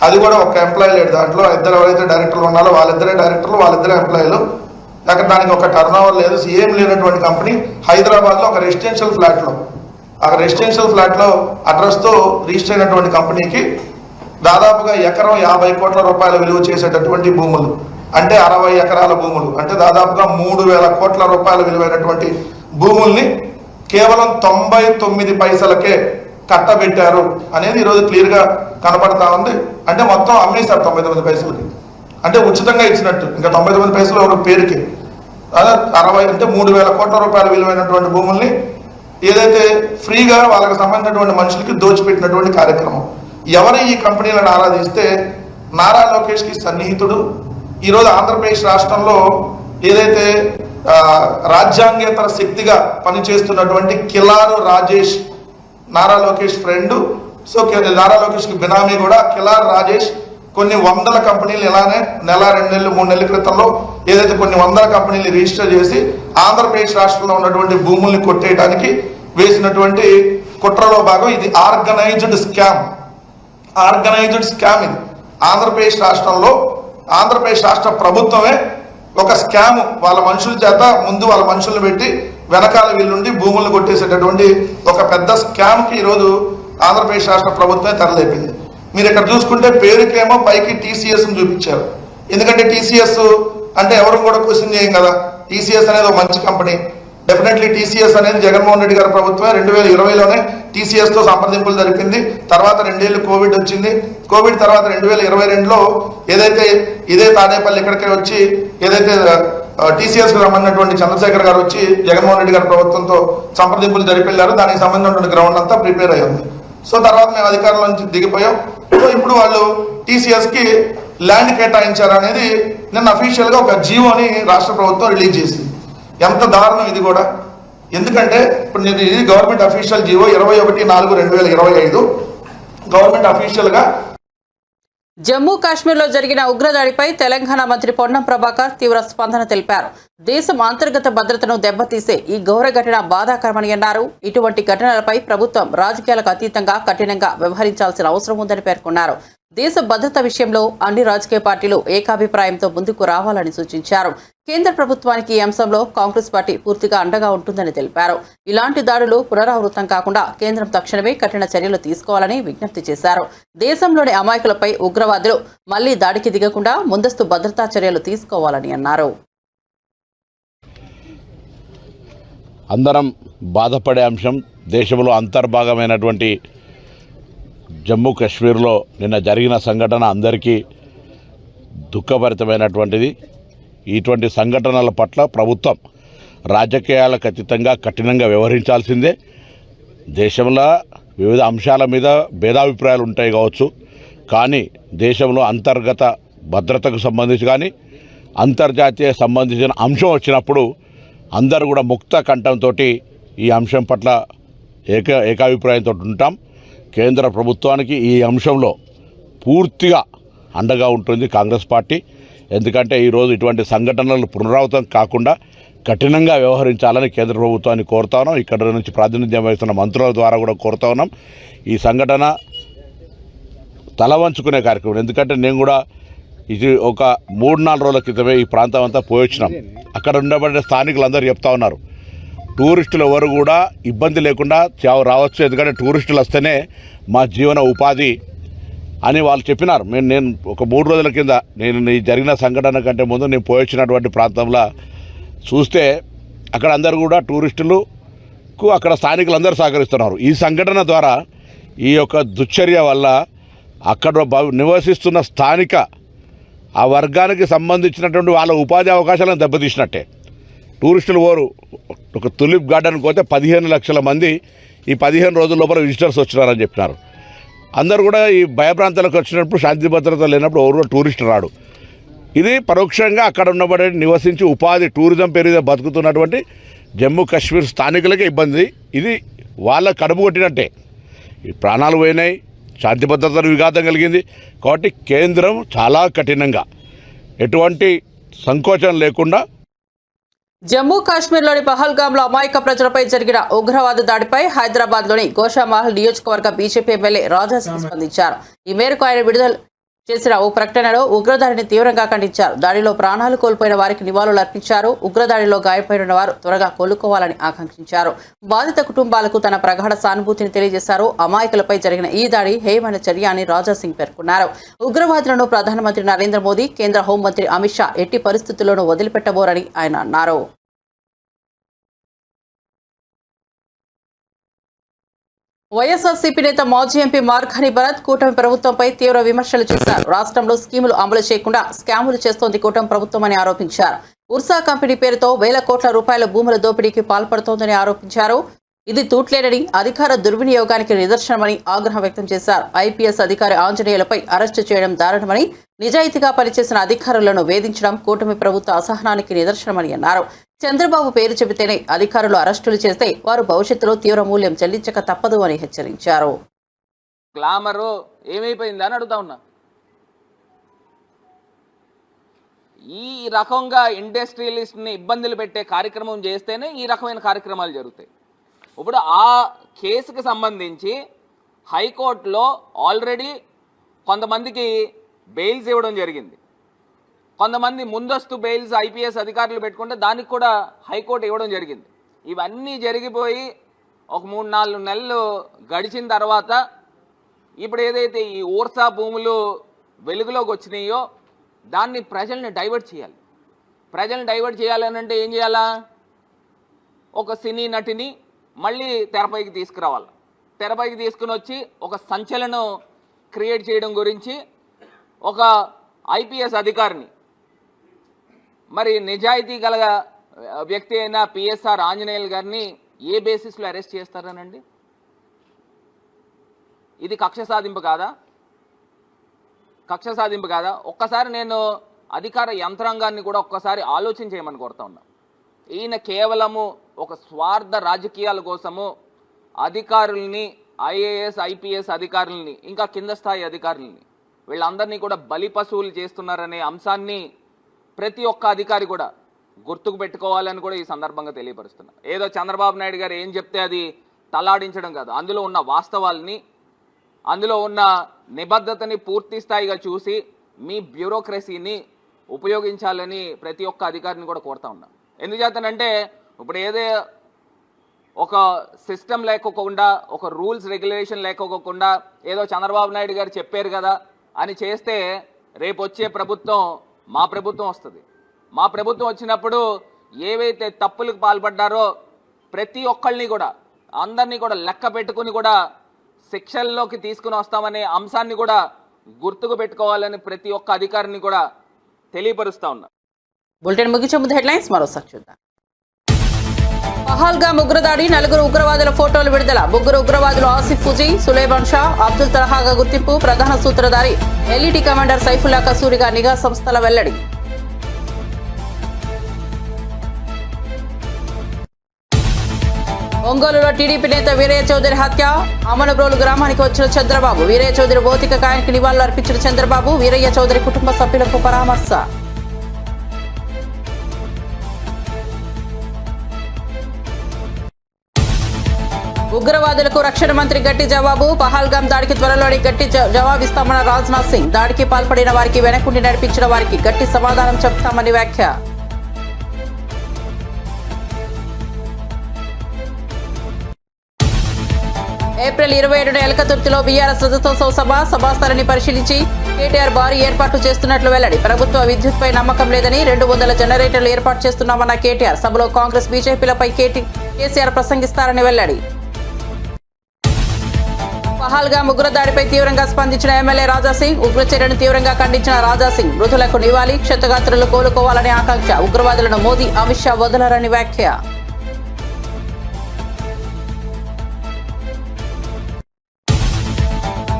అది కూడా ఒక ఎంప్లాయీ లేడు దాంట్లో, ఇద్దరు ఎవరైతే డైరెక్టర్లు ఉన్నారో వాళ్ళిద్దరే డైరెక్టర్లు, వాళ్ళిద్దరే ఎంప్లాయీలు, అక్కడ దానికి ఒక టర్న్ ఓవర్ లేదు, ఏం లేనటువంటి కంపెనీ హైదరాబాద్లో ఒక రెసిడెన్షియల్ ఫ్లాట్లో, ఆ రెసిడెన్షియల్ ఫ్లాట్లో అడ్రస్తో రిజిస్టర్ అయినటువంటి కంపెనీకి దాదాపుగా ఎకరం 50 కోట్ల రూపాయల విలువ చేసేటటువంటి భూములు, అంటే 60 ఎకరాల భూములు, అంటే దాదాపుగా 3,000 కోట్ల రూపాయల విలువైనటువంటి భూముల్ని కేవలం 99 పైసలకే కట్టబెట్టారు అనేది ఈరోజు క్లియర్గా కనపడతా ఉంది. అంటే మొత్తం అమ్మేశారు 99 పైసలకి, అంటే ఉచితంగా ఇచ్చినట్టు. ఇంకా 99 పైసలు ఒక పేరుకి 60 అంటే 3,000 కోట్ల రూపాయల విలువైనటువంటి భూముల్ని ఏదైతే ఫ్రీగా వాళ్ళకి సంబంధించినటువంటి మనుషులకి దోచిపెట్టినటువంటి కార్యక్రమం. ఎవరు ఈ కంపెనీలను ఆరాధిస్తే నారా లోకేష్కి సన్నిహితుడు, ఈరోజు ఆంధ్రప్రదేశ్ రాష్ట్రంలో ఏదైతే రాజ్యాంగేతర శక్తిగా పనిచేస్తున్నటువంటి కిలారు రాజేష్, నారా లోకేష్ ఫ్రెండ్, సో నారా లోకేష్కి బినామీ కూడా కిలారు రాజేష్ కొన్ని వందల కంపెనీలు ఇలానే నెల 2 నెలలు 3 నెలల క్రితంలో ఏదైతే కొన్ని వందల కంపెనీలు రిజిస్టర్ చేసి ఆంధ్రప్రదేశ్ రాష్ట్రంలో ఉన్నటువంటి భూముల్ని కొట్టేయడానికి వేసినటువంటి కుట్రలో భాగం ఇది. ఆర్గనైజ్డ్ స్కామ్ ఇది. ఆంధ్రప్రదేశ్ రాష్ట్రంలో ఆంధ్రప్రదేశ్ రాష్ట్ర ప్రభుత్వమే ఒక స్కామ్ వాళ్ళ మనుషుల చేత ముందు వాళ్ళ మనుషులను పెట్టి వెనకాల వీళ్ళుండి భూములను కొట్టేసేటటువంటి ఒక పెద్ద స్కామ్కి ఈరోజు ఆంధ్రప్రదేశ్ రాష్ట్ర ప్రభుత్వమే తెరలేపింది. మీరు ఇక్కడ చూసుకుంటే పేరుకేమో పైకి TCSని చూపించారు. ఎందుకంటే TCS అంటే ఎవరు కూడా క్వశ్చన్ చేయం కదా. TCS అనేది ఒక మంచి కంపెనీ. డెఫినెట్లీ TCS అనేది జగన్మోహన్ రెడ్డి గారి ప్రభుత్వమే 2020లోనే TCSతో సంప్రదింపులు జరిపింది. తర్వాత 2 ఏళ్ళు కోవిడ్ వచ్చింది. కోవిడ్ తర్వాత 2022లో ఏదైతే ఇదే తాడేపల్లి ఇక్కడికే వచ్చి ఏదైతే TCSకు సంబంధించినటువంటి చంద్రశేఖర్ గారు వచ్చి జగన్మోహన్ రెడ్డి గారి ప్రభుత్వంతో సంప్రదింపులు జరిపిల్లారు. దానికి సంబంధించినటువంటి గ్రౌండ్ అంతా ప్రిపేర్ అయ్యింది. సో తర్వాత మేము అధికారంలో నుంచి దిగిపోయాం. సో ఇప్పుడు వాళ్ళు TCSకి ల్యాండ్ కేటాయించారు అనేది నిన్న అఫీషియల్గా ఒక జీవోని రాష్ట్ర ప్రభుత్వం రిలీజ్ చేసింది. ఎంత దారుణం ఇది కూడా. ఎందుకంటే ఇప్పుడు ఇది గవర్నమెంట్ అఫీషియల్ జీవో 21/4/2025 గవర్నమెంట్ అఫీషియల్గా. జమ్మూ కాశ్మీర్లో జరిగిన ఉగ్రదాడిపై తెలంగాణ మంత్రి పొన్నం ప్రభాకర్ తీవ్ర స్పందన తెలిపారు. దేశం అంతర్గత భద్రతను దెబ్బతీసే ఈ ఘోర ఘటన బాధాకరమని అన్నారు. ఇటువంటి ఘటనలపై ప్రభుత్వం రాజకీయాలకు అతీతంగా కఠినంగా వ్యవహరించాల్సిన అవసరం ఉందని పేర్కొన్నారు. దేశ భద్రత విషయంలో అన్ని రాజకీయ పార్టీలు ఏకాభిప్రాయంతో ముందుకు రావాలని సూచించారు. కేంద్ర ప్రభుత్వానికి ఈ అంశంలో కాంగ్రెస్ పార్టీ పూర్తిగా అండగా ఉంటుందని తెలిపారు. ఇలాంటి దాడులు పునరావృతం కాకుండా కేంద్రం తక్షణమే కఠిన చర్యలు తీసుకోవాలని విజ్ఞప్తి చేశారు. దేశంలోని అమాయకులపై ఉగ్రవాదులు మళ్లీ దాడికి దిగకుండా ముందస్తు భద్రతా చర్యలు తీసుకోవాలని అన్నారు. అందరం బాధపడే అంశం దేశంలో అంతర్భాగమైనటువంటి జమ్మూ కాశ్మీర్లో నిన్న జరిగిన సంఘటన అందరికీ దుఃఖభరితమైనటువంటిది. ఇటువంటి సంఘటనల పట్ల ప్రభుత్వం రాజకీయాలకు అతీతంగా కఠినంగా వ్యవహరించాల్సిందే. దేశంలో వివిధ అంశాల మీద భేదాభిప్రాయాలు ఉంటాయి కావచ్చు, కానీ దేశంలో అంతర్గత భద్రతకు సంబంధించి కానీ అంతర్జాతీయ సంబంధించిన అంశం వచ్చినప్పుడు అందరూ కూడా ముక్త కంఠంతో ఈ అంశం పట్ల ఏకాభిప్రాయంతో ఉంటాం. కేంద్ర ప్రభుత్వానికి ఈ అంశంలో పూర్తిగా అండగా ఉంటుంది కాంగ్రెస్ పార్టీ. ఎందుకంటే ఈరోజు ఇటువంటి సంఘటనలు పునరావృతం కాకుండా కఠినంగా వ్యవహరించాలని కేంద్ర ప్రభుత్వాన్ని కోరుతా ఉన్నాం. ఇక్కడ నుంచి ప్రాతినిధ్యం వహిస్తున్న మంత్రుల ద్వారా కూడా కోరుతా ఉన్నాం. ఈ సంఘటన తల వంచుకునే కార్యక్రమం. ఎందుకంటే నేను కూడా ఇది ఒక 3-4 రోజుల క్రితమే ఈ ప్రాంతం అంతా పోయొచ్చినాం. అక్కడ ఉండబడిన స్థానికులందరూ చెప్తా ఉన్నారు, టూరిస్టులు ఎవరు కూడా ఇబ్బంది లేకుండా రావచ్చు. ఎందుకంటే టూరిస్టులు వస్తేనే మా జీవన ఉపాధి అని వాళ్ళు చెప్పినారు. నేను ఒక 3 రోజుల కింద ఈ జరిగిన సంఘటన కంటే ముందు నేను పోయొచ్చినటువంటి ప్రాంతంలో చూస్తే అక్కడ అందరూ కూడా టూరిస్టులకు అక్కడ స్థానికులందరూ సహకరిస్తున్నారు. ఈ సంఘటన ద్వారా ఈ యొక్క దుశ్చర్య వల్ల అక్కడ నివసిస్తున్న స్థానిక ఆ వర్గానికి సంబంధించినటువంటి వాళ్ళ ఉపాధి అవకాశాలను దెబ్బతీసినట్టే. టూరిస్టులు ఒక తులిప్ గార్డెన్కి పోతే 15 లక్షల మంది ఈ 15 రోజుల లోపల విజిటర్స్ వచ్చినారని చెప్పినారు. అందరూ కూడా ఈ భయప్రాంతాలకు వచ్చినప్పుడు శాంతి భద్రత లేనప్పుడు ఎవరు టూరిస్ట్ రాడు. ఇది పరోక్షంగా అక్కడ ఉన్నబడి నివసించి ఉపాధి టూరిజం పేరు బతుకుతున్నటువంటి జమ్మూ కాశ్మీర్ స్థానికులకే ఇబ్బంది. ఇది వాళ్ళ కడుపు కొట్టినట్టే. ఈ ప్రాణాలు పోయినాయి, శాంతి భద్రతలు విఘాతం కలిగింది. కాబట్టి కేంద్రం చాలా కఠినంగా ఎటువంటి సంకోచం లేకుండా జమ్మూ కాశ్మీర్లోని పహల్గామ్లో అమాయక ప్రజలపై జరిగిన ఉగ్రవాద దాడిపై హైదరాబాద్లోని గోషామహల్ నియోజకవర్గ బీజేపీ ఎమ్మెల్యే రాజా సింగ్ స్పందించారు. ఈ మేరకు ఆయన విడుదల చేసిన ఓ ప్రకటనలో ఉగ్రదాడిని తీవ్రంగా ఖండించారు. దాడిలో ప్రాణాలు కోల్పోయిన వారికి నివాళులు అర్పించారు. ఉగ్రదాడిలో గాయపడిన వారు త్వరగా కోలుకోవాలని ఆకాంక్షించారు. బాధిత కుటుంబాలకు తన ప్రగాఢ సానుభూతిని తెలియజేశారు. అమాయకులపై జరిగిన ఈ దాడి హేయమైన చర్య అని రాజా సింగ్ పేర్కొన్నారు. ఉగ్రవాదులను ప్రధానమంత్రి నరేంద్ర మోదీ, కేంద్ర హోంమంత్రి అమిత్ షా ఎట్టి పరిస్థితుల్లోనూ వదిలిపెట్టబోరని ఆయన అన్నారు. వైఎస్ఆర్సీపీ నేత మాజీ ఎంపీ మార్గాని భరత్ కూటమి ప్రభుత్వంపై తీవ్ర విమర్శలు చేశారు. రాష్ట్రంలో స్కీములు అమలు చేయకుండా స్కాములు చేస్తోంది కూటమి ప్రభుత్వం అని ఆరోపించారు. ఉర్సా కంపెనీ పేరుతో వేల కోట్ల రూపాయల భూముల దోపిడీకి పాల్పడుతోందని ఆరోపించారు. ఇది తూట్లేనని, అధికార దుర్వినియోగానికి నిదర్శనమని ఆగ్రహం వ్యక్తం చేశారు. ఐపీఎస్ అధికారి ఆంజనేయులపై అరెస్టు చేయడం దారుణమని, నిజాయితీగా పనిచేసిన అధికారులను వేధించడం కూటమి ప్రభుత్వ అసహనానికి నిదర్శనమని అన్నారు. చంద్రబాబు పేరు చెబితేనే అధికారులు అరెస్టులు చేస్తే వారు భవిష్యత్తులో తీవ్ర మూల్యం చెల్లించక తప్పదు అని హెచ్చరించారు. గ్లామరు ఏమైపోయిందని అడుగుతా ఉన్నా. ఈ రకంగా ఇండస్ట్రియలిస్ట్ని ఇబ్బందులు పెట్టే కార్యక్రమం చేస్తేనే ఈ రకమైన కార్యక్రమాలు జరుగుతాయి. ఇప్పుడు ఆ కేసుకు సంబంధించి హైకోర్టులో ఆల్రెడీ కొంతమందికి బెయిల్స్ ఇవ్వడం జరిగింది. కొంతమంది ముందస్తు బెయిల్స్ ఐపీఎస్ అధికారులు పెట్టుకుంటే దానికి కూడా హైకోర్టు ఇవ్వడం జరిగింది. ఇవన్నీ జరిగిపోయి ఒక 3-4 నెలలు గడిచిన తర్వాత ఇప్పుడు ఏదైతే ఈ ఊర్సా భూములు వెలుగులోకి వచ్చినాయో దాన్ని ప్రజల్ని డైవర్ట్ చేయాలి. ప్రజల్ని డైవర్ట్ చేయాలని అంటే ఏం చేయాలా? ఒక సినీ నటిని మళ్ళీ తెరపైకి తీసుకురావాలి. తెరపైకి తీసుకుని వచ్చి ఒక సంచలనం క్రియేట్ చేయడం గురించి ఒక ఐపీఎస్ అధికారిని, మరి నిజాయితీ గల వ్యక్తి అయిన పిఎస్ఆర్ ఆంజనేయులు గారిని ఏ బేసిస్లో అరెస్ట్ చేస్తారనండి? ఇది కక్ష సాధింపు కాదా? కక్ష సాధింపు కాదా? ఒక్కసారి నేను అధికార యంత్రాంగాన్ని కూడా ఒక్కసారి ఆలోచన చేయమని కోరుతా ఉన్నా. ఈయన కేవలము ఒక స్వార్థ రాజకీయాల కోసము అధికారుల్ని, ఐఏఎస్ ఐపీఎస్ అధికారుల్ని, ఇంకా కింద స్థాయి అధికారుల్ని, వీళ్ళందరినీ కూడా బలి పశువులు చేస్తున్నారనే అంశాన్ని ప్రతి ఒక్క అధికారి కూడా గుర్తుకు పెట్టుకోవాలని కూడా ఈ సందర్భంగా తెలియపరుస్తున్నా. ఏదో చంద్రబాబు నాయుడు గారు ఏం చెప్తే అది తలాడించడం కాదు. అందులో ఉన్న వాస్తవాల్ని, అందులో ఉన్న నిబద్ధతని పూర్తి స్థాయిగా చూసి మీ బ్యూరోక్రసీని ఉపయోగించాలని ప్రతి ఒక్క అధికారిని కూడా కోరుతా ఉన్నా. ఎందుచేతనంటే ఇప్పుడు ఏదో ఒక సిస్టమ్ లేకోకుండా, ఒక రూల్స్ రెగ్యులేషన్ లేకోకుండా ఏదో చంద్రబాబు నాయుడు గారు చెప్పారు కదా అని చేస్తే రేపు వచ్చే ప్రభుత్వం మా ప్రభుత్వం వస్తుంది. మా ప్రభుత్వం వచ్చినప్పుడు ఏవైతే తప్పులకు పాల్పడ్డారో ప్రతి ఒక్కళ్ళని కూడా, అందరినీ కూడా లెక్క పెట్టుకుని కూడా శిక్షల్లోకి తీసుకుని వస్తామనే అంశాన్ని కూడా గుర్తుకు పెట్టుకోవాలని ప్రతి ఒక్క అధికారిని కూడా తెలియపరుస్తా ఉన్నా. బులెటిన్ ముగించే ముందు హెడ్లైన్స్ మరోసారి చూద్దాం. పహల్గామ్ ఉగ్రదాడి, 4 ఉగ్రవాదుల ఫోటోలు విడుదల. 3 ఉగ్రవాదులు ఆసిఫ్ ఫుజీ, సులేమాన్ షా, అబ్దుల్ తలహాగా గుర్తింపు. ప్రధాన సూత్రధారి ఎల్ఈటీ కమాండర్ సైఫుల్లా కసూరిగా నిఘా సంస్థల వెల్లడి. ఒంగోలులో టీడీపీ నేత వీరయ్య చౌదరి హత్య. అమనబ్రోలు గ్రామానికి వచ్చిన చంద్రబాబు, వీరయ్య చౌదరి భౌతిక కాయానికి నివాళులు అర్పించిన చంద్రబాబు. వీరయ్య చౌదరి కుటుంబ సభ్యులకు పరామర్శ. ఉగ్రవాదులకు రక్షణ మంత్రి గట్టి జవాబు. పహల్గామ్ దాడికి త్వరలోని గట్టి జవాబిస్తామన్న రాజ్నాథ్ సింగ్. దాడికి పాల్పడిన వారికి, వెనకుండి నడిపించిన వారికి గట్టి సమాధానం చెప్తామని వ్యాఖ్య. ఏప్రిల్ 27న ఎలకతుర్తిలో బీఆర్ఎస్ రజతోత్సవ సభా స్థలాన్ని పరిశీలించి కేటీఆర్ భారీ ఏర్పాట్లు చేస్తున్నట్లు వెల్లడి. ప్రభుత్వ విద్యుత్పై నమ్మకం లేదని 200 జనరేటర్లు ఏర్పాటు చేస్తున్నామన్న కేటీఆర్. సభలో కాంగ్రెస్ బీజేపీలపై కేసీఆర్ ప్రసంగిస్తారని వెల్లడి. పహల్గామ్ ఉగ్రదాడిపై తీవ్రంగా స్పందించిన ఎమ్మెల్యే రాజాసింగ్. ఉగ్రచర్యను తీవ్రంగా ఖండించిన రాజాసింగ్ మృతులకు నివాళి, క్షతగాత్రులు కోలుకోవాలని ఆకాంక్ష. ఉగ్రవాదులను మోదీ, అమిత్ షా వదలరని వ్యాఖ్య.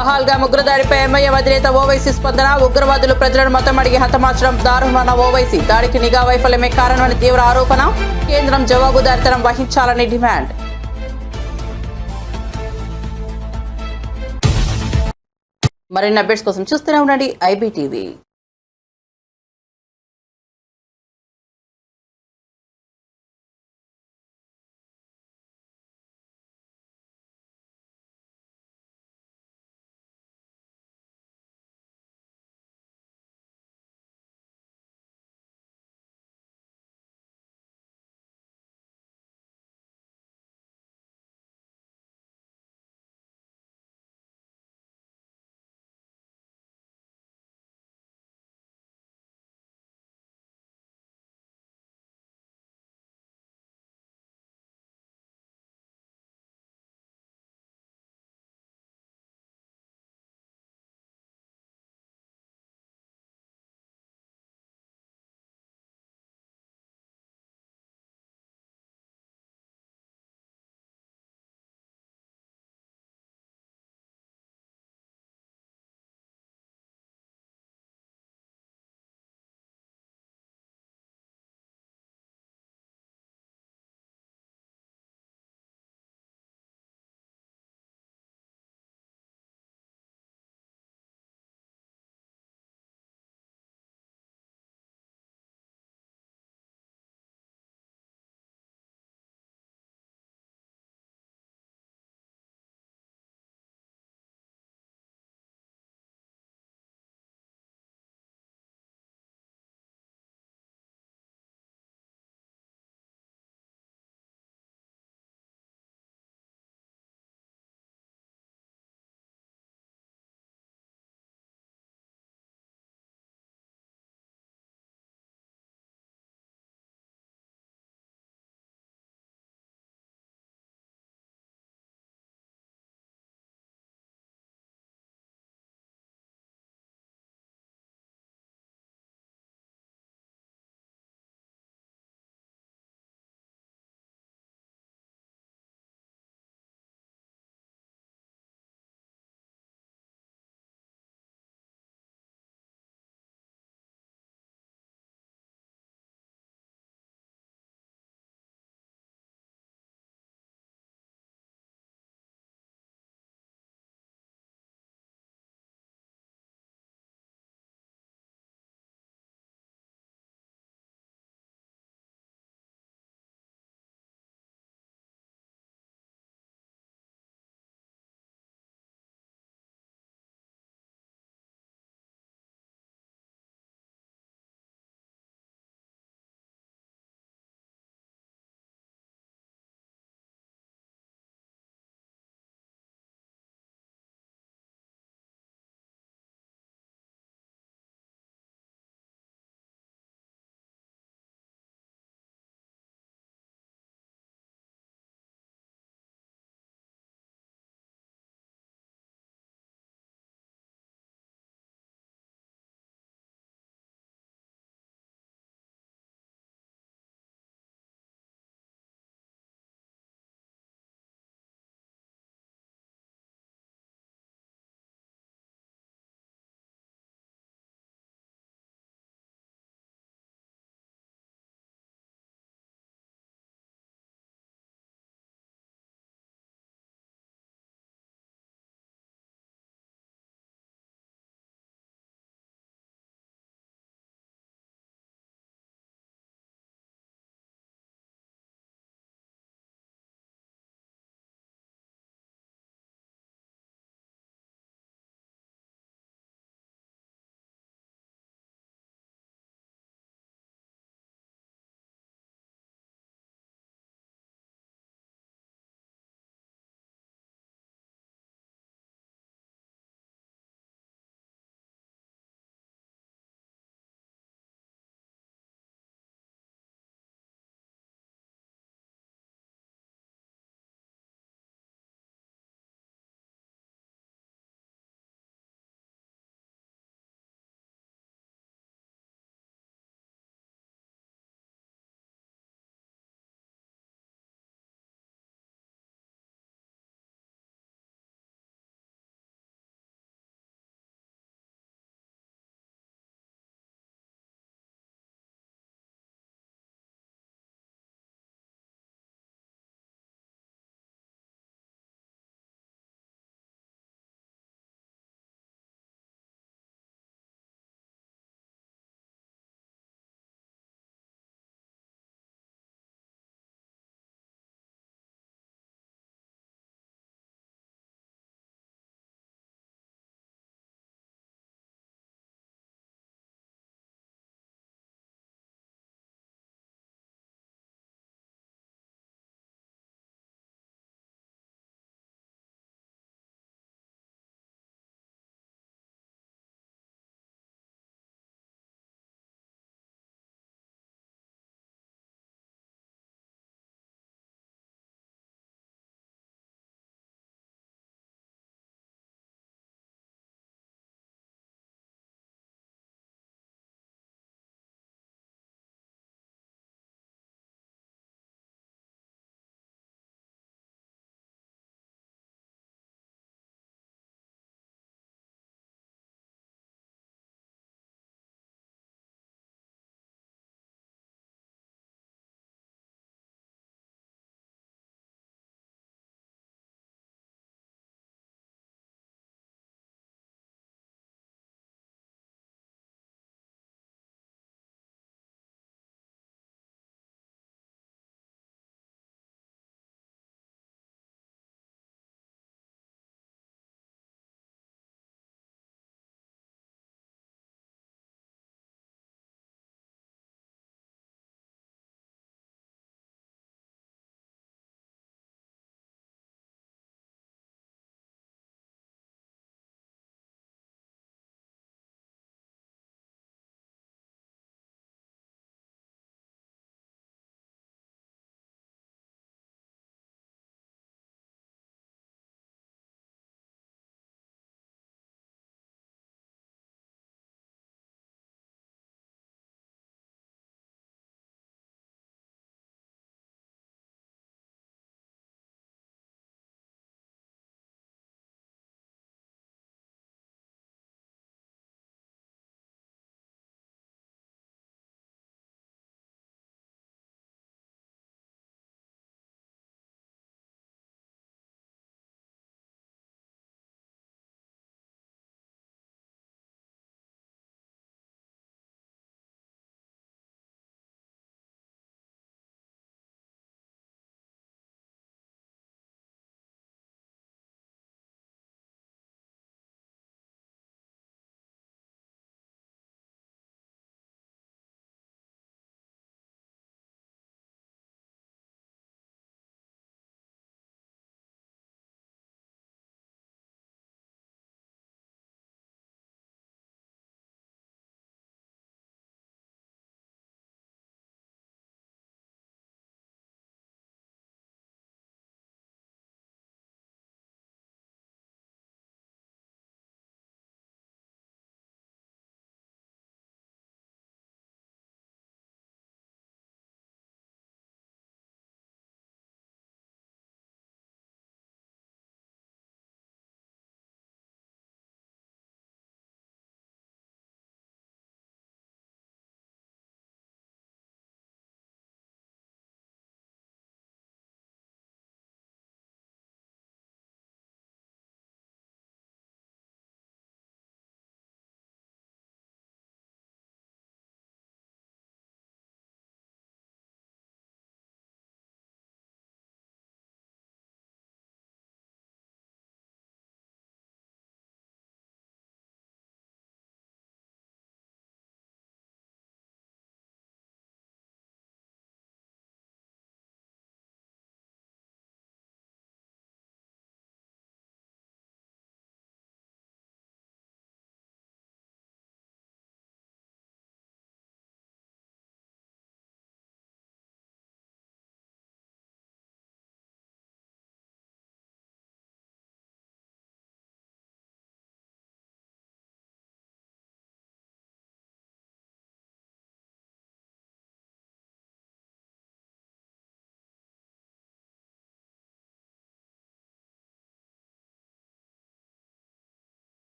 పహల్గామ్ ఉగ్రదాడిపై ఎంఐఎం అధినేత ఓవైసీ స్పందన. ఉగ్రవాదులు ప్రజలను మతం అడిగి హతమార్చడం దారుణమన్న ఓవైసీ. దాడికి నిఘా వైఫల్యమే కారణమని తీవ్ర ఆరోపణ. కేంద్రం జవాబుదారీతనం వహించాలని డిమాండ్. మరిన్ని అప్డేట్స్ కోసం చూస్తూనే ఉండండి IBTV.